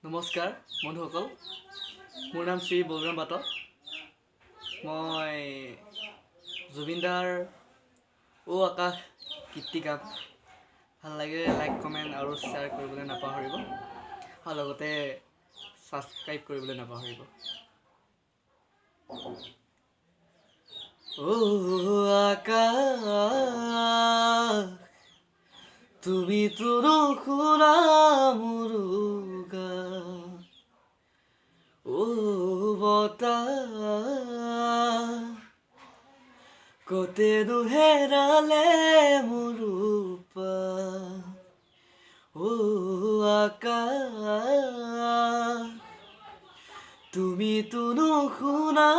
নমস্কাৰ বন্ধুসকল, মোৰ নাম শ্ৰী বলৰাম বাট। মই জুবিনদাৰ ও আকাশ কীৰ্তি গাম ভাল লাগে। লাইক কমেণ্ট আৰু শ্বেয়াৰ কৰিবলৈ নাপাহৰিব, আৰু লগতে ছাবস্ক্ৰাইব কৰিবলৈ নাপাহৰিব। ও আকাশ তুমি তো নুশুনা মোৰ গান, ও বতাহ কতেনো হেৰালে মোৰ প্ৰাণ। ও আকাশ তুমি তো নুশুনা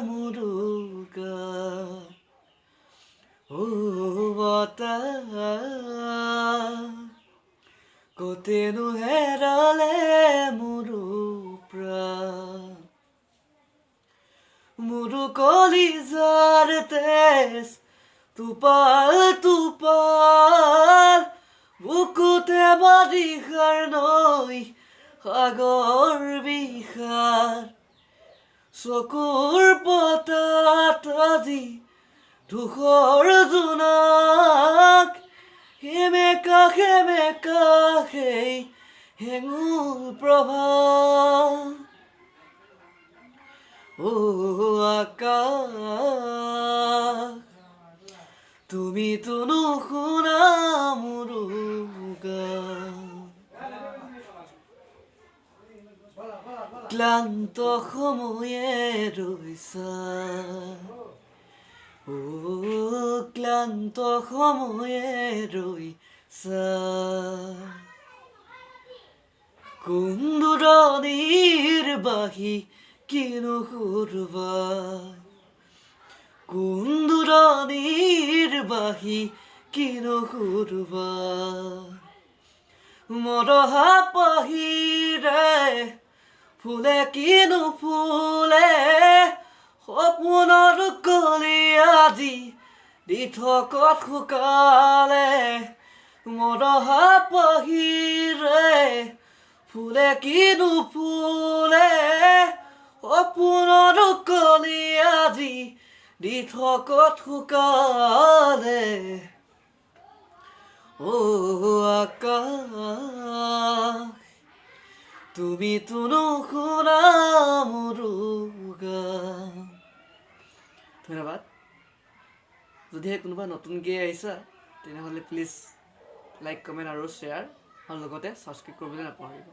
মোৰ গান, ও বতাহ কতেনো হেৰালে মোৰ প্ৰাণ। মোৰ কলিজাৰ তেজ টোপাল টোপাল বুকুতে বাৰিষাৰ নৈ সাগৰ বিশাল। চকুৰ পতাত আজি ধূসৰ জোনাক সেমেকা সেমেকা সেই হেঙুল প্ৰভা। ও আকাশ তুমি তো নুশুনা মোৰ গান। ক্লান্ত সময়ে ৰৈছা, ও ক্লান্ত সময়ে ৰৈছা, কোন দূৰণিৰ বাহি কিনো সুৰবাই, কোন দূৰণিৰ বাহি কিনো সুৰবাই। মৰহা পাহিৰে ফুলে কিনো ফুলে, সপোনৰ কলি আজি দি থকত শুকালে। মৰহা পাহিৰে ফুলে কিনো ফুলে, সপোনৰ কলি আজি দি থকত শুকালে। ও আকাশ তুমি তো নুশুনা মোৰ গান। ধন্যবাদ। যদিহে কোনোবা নতুনকৈ আহিছা তেনেহ'লে প্লিজ লাইক কমেণ্ট আৰু শ্বেয়াৰ, আৰু লগতে ছাবস্ক্ৰাইব কৰিবলৈ নাপাহৰিব।